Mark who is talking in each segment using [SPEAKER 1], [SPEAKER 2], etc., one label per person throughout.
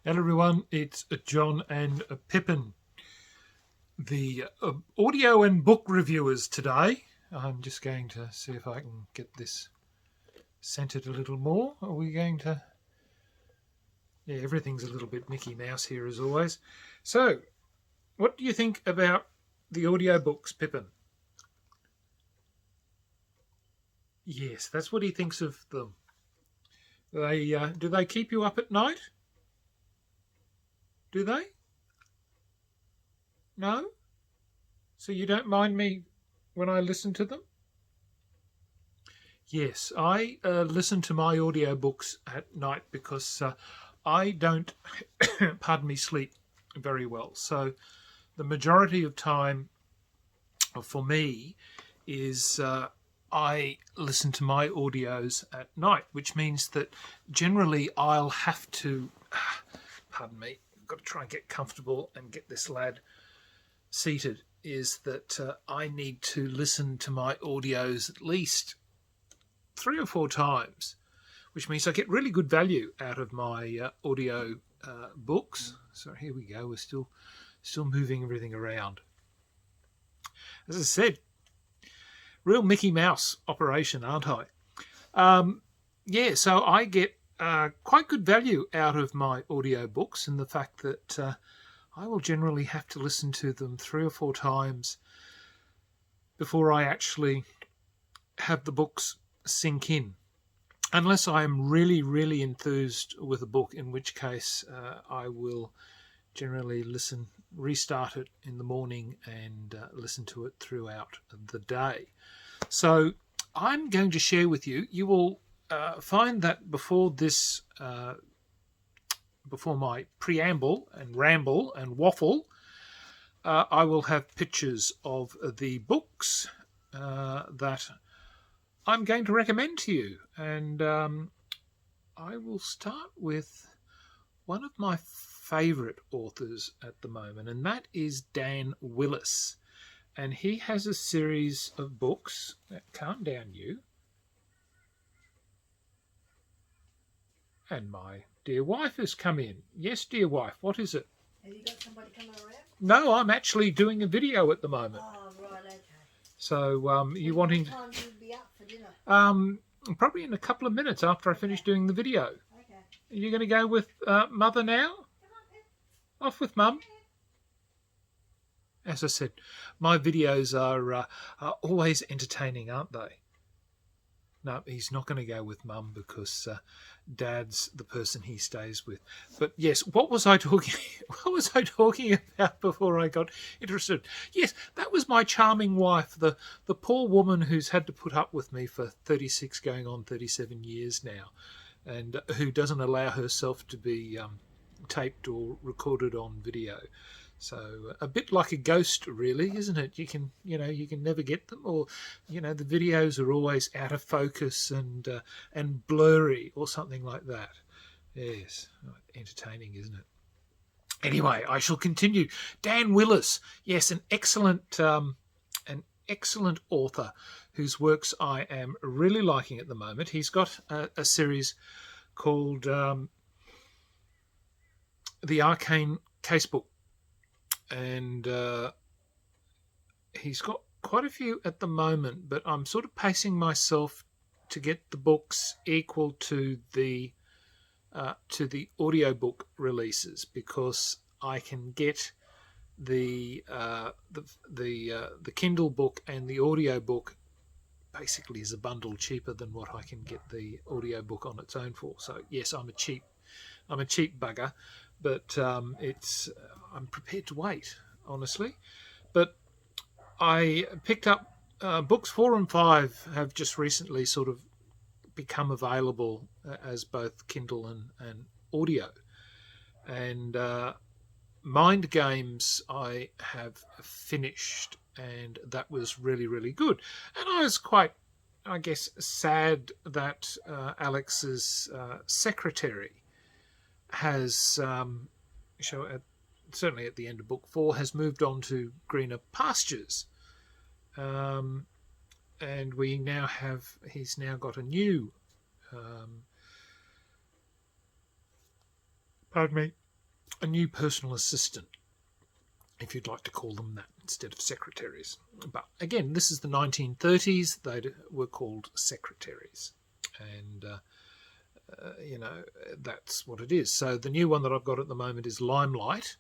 [SPEAKER 1] Hello everyone, it's John and Pippin, the audio and book reviewers today. I'm just going to see if I can get this centered a little more. Are we going to... Yeah, everything's a little bit Mickey Mouse here as always. So, what do you think about the audio books, Pippin? Yes, that's what he thinks of them. Do they keep you up at night? Do they? No? So you don't mind me when I listen to them? Yes, I listen to my audiobooks at night because I don't, pardon me, sleep very well. So the majority of time for me is I listen to my audios at night, which means that generally I'll have to, pardon me, I've got to try and get comfortable and get this lad seated, is that I need to listen to my audios at least 3 or 4 times, which means I get really good value out of my audio books. So here we go, we're still moving everything around. As I said, real Mickey Mouse operation, aren't I? Yeah, so I get quite good value out of my audio books, and the fact that I will generally have to listen to them 3 or 4 times before I actually have the books sink in, unless I am really, really enthused with a book, in which case I will generally restart it in the morning and listen to it throughout the day. So I'm going to share with you, you will find that before this, before my preamble and ramble and waffle, I will have pictures of the books that I'm going to recommend to you. And I will start with one of my favourite authors at the moment, and that is Dan Willis. And he has a series of books. Calm down, you. And my dear wife has come in. Yes, dear wife, what is it?
[SPEAKER 2] Have you got somebody coming around?
[SPEAKER 1] No, I'm actually doing a video at the moment.
[SPEAKER 2] Oh, right, okay.
[SPEAKER 1] So, you wanting...
[SPEAKER 2] What time will you be up for dinner?
[SPEAKER 1] Probably in a couple of minutes after I finish doing the video.
[SPEAKER 2] Okay.
[SPEAKER 1] Are you going to go with Mother now?
[SPEAKER 2] Come on, Pip.
[SPEAKER 1] Off with Mum. As I said, my videos are always entertaining, aren't they? No, he's not going to go with Mum because Dad's the person he stays with. But yes, what was I talking? What was I talking about before I got interested? Yes, that was my charming wife, the poor woman who's had to put up with me for 36, going on 37 years now, and who doesn't allow herself to be taped or recorded on video. So a bit like a ghost, really, isn't it? You can never get them, or the videos are always out of focus and blurry or something like that. Yes, entertaining, isn't it? Anyway, I shall continue. Dan Willis, yes, an excellent author whose works I am really liking at the moment. He's got a series called The Arcane Casebook. And he's got quite a few at the moment, but I'm sort of pacing myself to get the books equal to the audiobook releases, because I can get the Kindle book and the audio book basically as a bundle cheaper than what I can get the audio book on its own for. So yes, I'm a cheap bugger, but I'm prepared to wait, honestly. But I picked up books 4 and 5 have just recently sort of become available as both Kindle and audio. And Mind Games I have finished, and that was really, really good. And I was quite, I guess, sad that Alex's secretary has certainly at the end of book 4 has moved on to greener pastures, and he's now got a new pardon me, a new personal assistant, if you'd like to call them that, instead of secretaries. But again, this is the 1930s. They were called secretaries. And, that's what it is. So the new one that I've got at the moment is Limelight.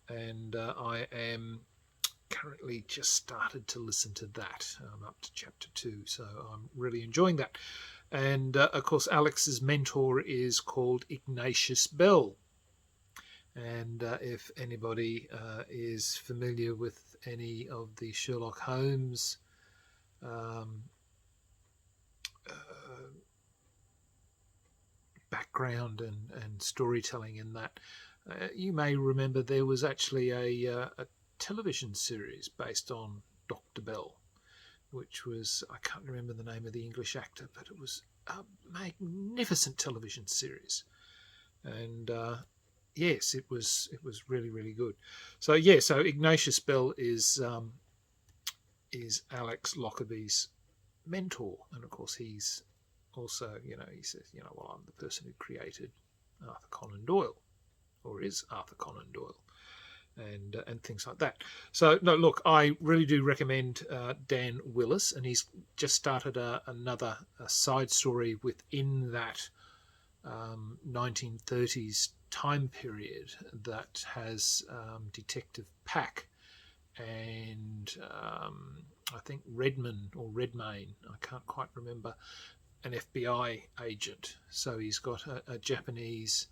[SPEAKER 1] And I am currently just started to listen to that. I'm up to chapter 2, so I'm really enjoying that. And, of course, Alex's mentor is called Ignatius Bell. And if anybody is familiar with any of the Sherlock Holmes background and storytelling in that, you may remember there was actually a television series based on Dr. Bell, which was, I can't remember the name of the English actor, but it was a magnificent television series. And yes, it was really, really good. So yeah, so Ignatius Bell is Alex Lockerbie's mentor, and of course he's also, he says, well, I'm the person who created Arthur Conan Doyle, or is Arthur Conan Doyle, and things like that. So no, look, I really do recommend Dan Willis, and he's just started another side story within that 1930s time period that has Detective Pack and I think Redmayne, I can't quite remember, an FBI agent. So he's got a Japanese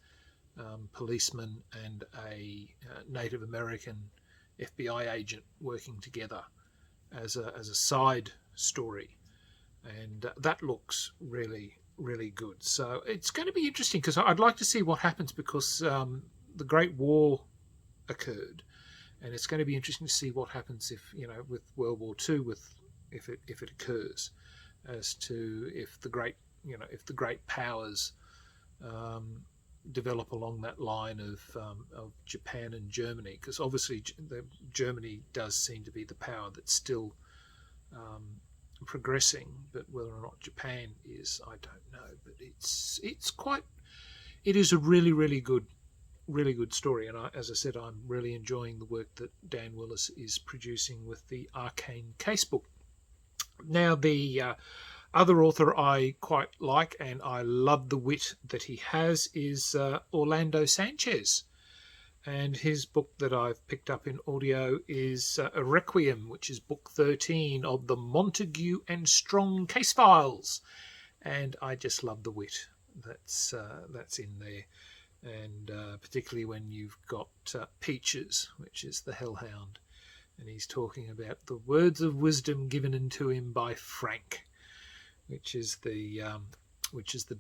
[SPEAKER 1] policeman and a Native American FBI agent working together as a side story, and that looks really, really good. So it's going to be interesting because I'd like to see what happens, because the Great War occurred, and it's going to be interesting to see what happens if, with World War II, if it occurs, as to if the great powers develop along that line of Japan and Germany, because obviously Germany does seem to be the power that's still progressing, but whether or not Japan is, I don't know. But it is a really, really good story, and as I said, I'm really enjoying the work that Dan Willis is producing with the Arcane Casebook. Now, the other author I quite like, and I love the wit that he has, is Orlando Sanchez. And his book that I've picked up in audio is A Requiem, which is book 13 of the Montague and Strong case files. And I just love the wit that's in there. And particularly when you've got Peaches, which is the hellhound. And he's talking about the words of wisdom given unto him by Frank, which is the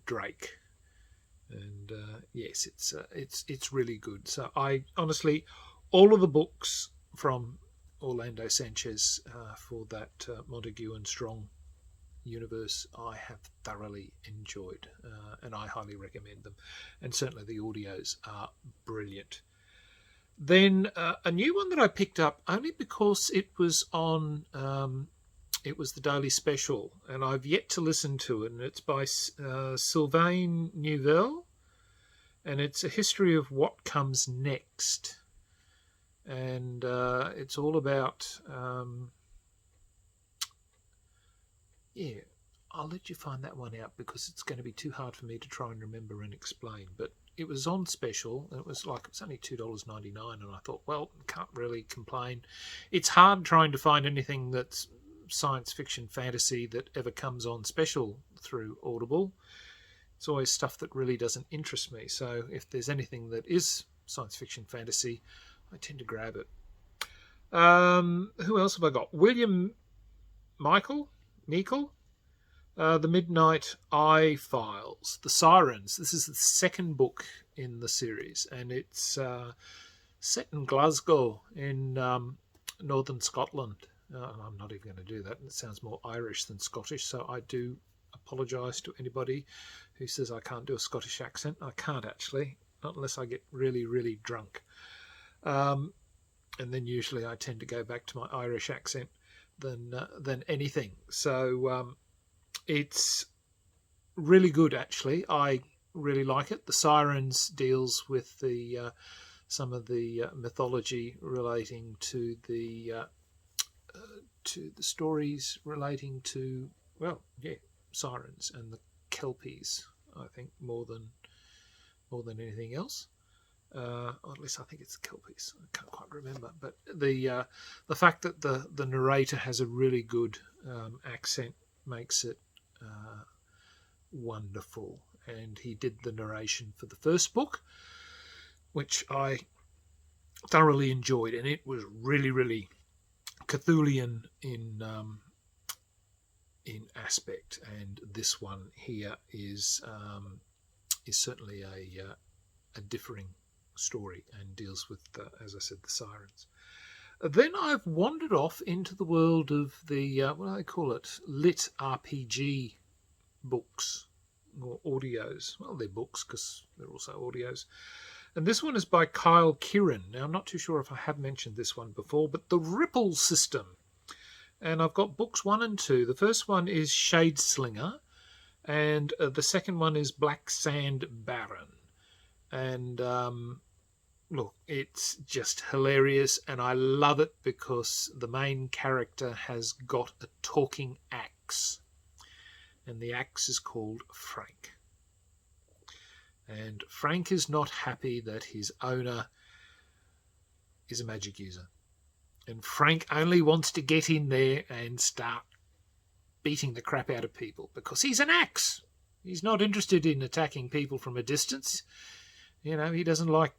[SPEAKER 1] Drake. And yes, it's really good. So I honestly, all of the books from Orlando Sanchez for that Montague and Strong universe, I have thoroughly enjoyed, and I highly recommend them. And certainly the audios are brilliant. Then a new one that I picked up only because it was on. It was the Daily Special, and I've yet to listen to it, and it's by Sylvain Neuvel, and it's a history of what comes next. And it's all about... I'll let you find that one out, because it's going to be too hard for me to try and remember and explain. But it was on special, and it was only $2.99, and I thought, well, can't really complain. It's hard trying to find anything that's science fiction fantasy that ever comes on special through Audible. It's always stuff that really doesn't interest me. So if there's anything that is science fiction fantasy, I tend to grab it. Who else have I got? William Meikle, The Midnight Eye Files, The Sirens. This is the second book in the series, and it's set in Glasgow in northern Scotland. I'm not even going to do that. It sounds more Irish than Scottish, so I do apologise to anybody who says I can't do a Scottish accent. I can't actually, not unless I get really, really drunk. And then usually I tend to go back to my Irish accent than anything. So it's really good, actually. I really like it. The Sirens deals with the some of the mythology relating to the stories relating to, well, yeah, Sirens and the Kelpies. I think more than anything else. Or at least I think it's the Kelpies. I can't quite remember. But the fact that the narrator has a really good accent makes it wonderful. And he did the narration for the first book, which I thoroughly enjoyed, and it was really, really Cthulhian in aspect. And this one here is certainly a differing story and deals with, as I said, the Sirens. Then I've wandered off into the world of the, what do they call it, lit RPG books or audios. Well, they're books because they're also audios. And this one is by Kyle Kieran. Now, I'm not too sure if I have mentioned this one before, but The Ripple System. And I've got books 1 and 2. The first one is Shadeslinger, and the second one is Black Sand Baron. And look, it's just hilarious, and I love it because the main character has got a talking axe, and the axe is called Frank. And Frank is not happy that his owner is a magic user, and Frank only wants to get in there and start beating the crap out of people because he's an axe. He's not interested in attacking people from a distance. You know, he doesn't like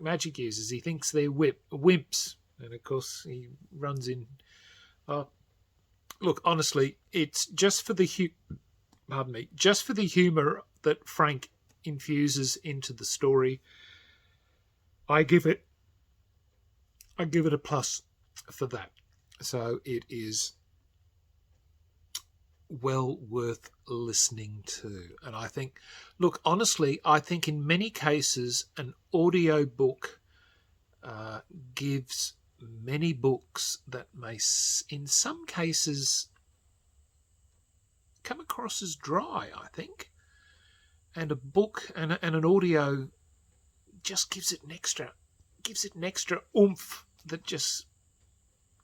[SPEAKER 1] magic users. He thinks they're wimps, and of course he runs in. Look, honestly, it's just for the just for the humour that Frank infuses into the story. I give it a plus for that. So it is well worth listening to. And I think, look, honestly, I think in many cases an audio book gives many books that may in some cases come across as dry, I think. And a book and an audio just gives it an extra oomph that just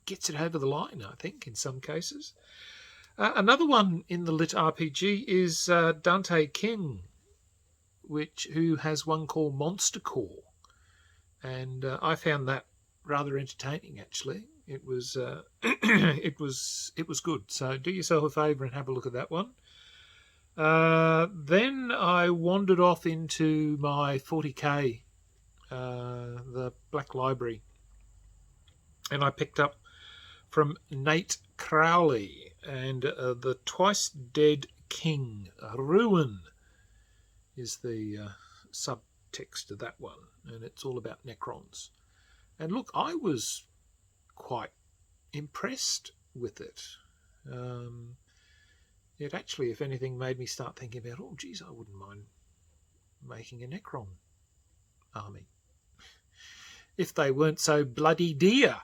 [SPEAKER 1] gets it over the line, I think, in some cases. Another one in the lit RPG is Dante King, who has one called Monster Core, and I found that rather entertaining. Actually, it was it was good. So do yourself a favour and have a look at that one. Then I wandered off into my 40k, the Black Library, and I picked up from Nate Crowley and the Twice Dead King. Ruin is the subtext of that one, and it's all about Necrons. And look, I was quite impressed with it. It actually, if anything, made me start thinking about, oh, geez, I wouldn't mind making a Necron army. If they weren't so bloody dear.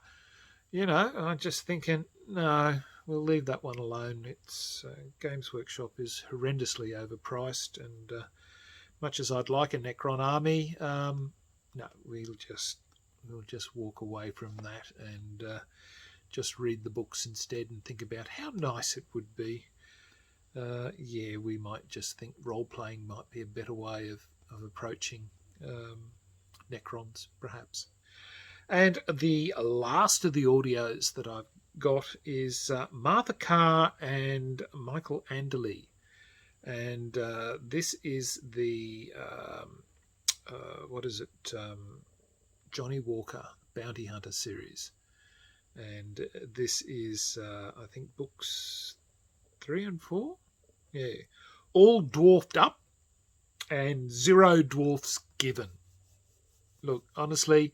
[SPEAKER 1] You know, I'm just thinking, no, we'll leave that one alone. It's Games Workshop is horrendously overpriced, and much as I'd like a Necron army, no, we'll just walk away from that and just read the books instead and think about how nice it would be. Yeah, we might just think role-playing might be a better way of approaching Necrons, perhaps. And the last of the audios that I've got is Martha Carr and Michael Anderley. And this is the, Johnny Walker Bounty Hunter series. And this is, I think, books 3 and 4? Yeah. All dwarfed up and 0 dwarfs given. Look, honestly,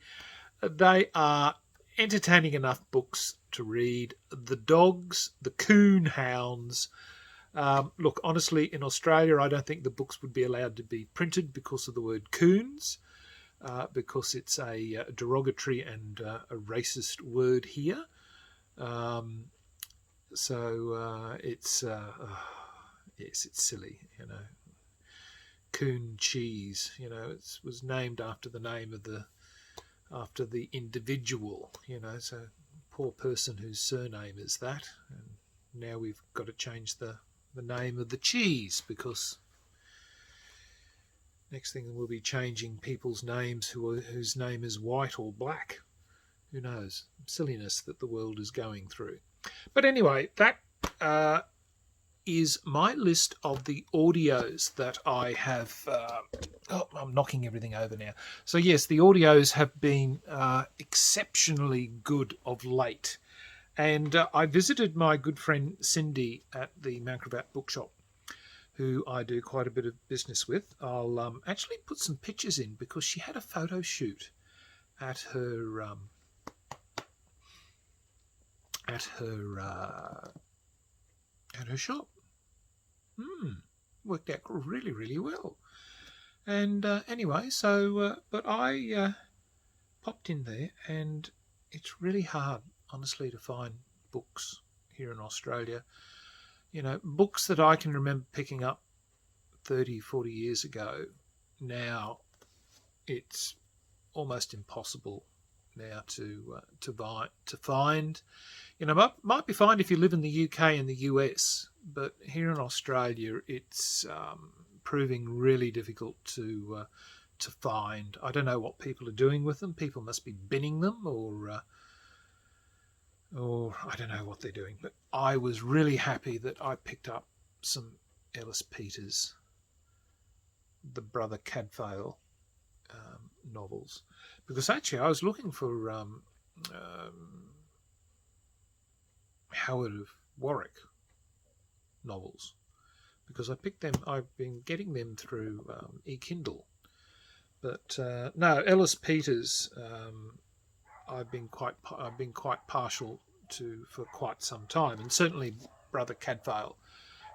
[SPEAKER 1] they are entertaining enough books to read. The dogs, the coon hounds. Look, honestly, in Australia, I don't think the books would be allowed to be printed because of the word coons, because it's a derogatory and a racist word here. It's silly, you know. Coon cheese, you know, it was named after the name of the after the individual, you know, so poor person whose surname is that. And now we've got to change the name of the cheese, because next thing we'll be changing people's names whose name is white or black. Who knows? Silliness that the world is going through. But anyway, that is my list of the audios that I have. I'm knocking everything over now. So yes, the audios have been exceptionally good of late. And I visited my good friend Cindy at the Mount Gravatt bookshop, who I do quite a bit of business with. I'll actually put some pictures in, because she had a photo shoot at her shop. Worked out really, really well. And anyway, so but I popped in there, and it's really hard, honestly, to find books here in Australia. You know, books that I can remember picking up 30, 40 years ago. Now it's almost impossible now to find. You know, might be fine if you live in the UK and the US, but here in Australia it's proving really difficult to find. I don't know what people are doing with them. People must be binning them, or I don't know what they're doing. But I was really happy that I picked up some Ellis Peters, the Brother Cadfael novels, because actually I was looking for Howard of Warwick novels, because I picked them. I've been getting them through eKindle, but no, Ellis Peters. I've been quite partial to for quite some time, and certainly Brother Cadfael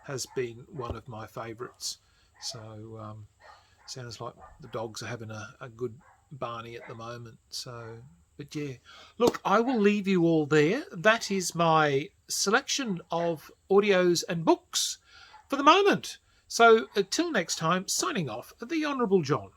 [SPEAKER 1] has been one of my favourites. So sounds like the dogs are having a good Barney at the moment. So, but yeah, look, I will leave you all there. That is my selection of audios and books for the moment. So until next time, signing off, the Honourable John.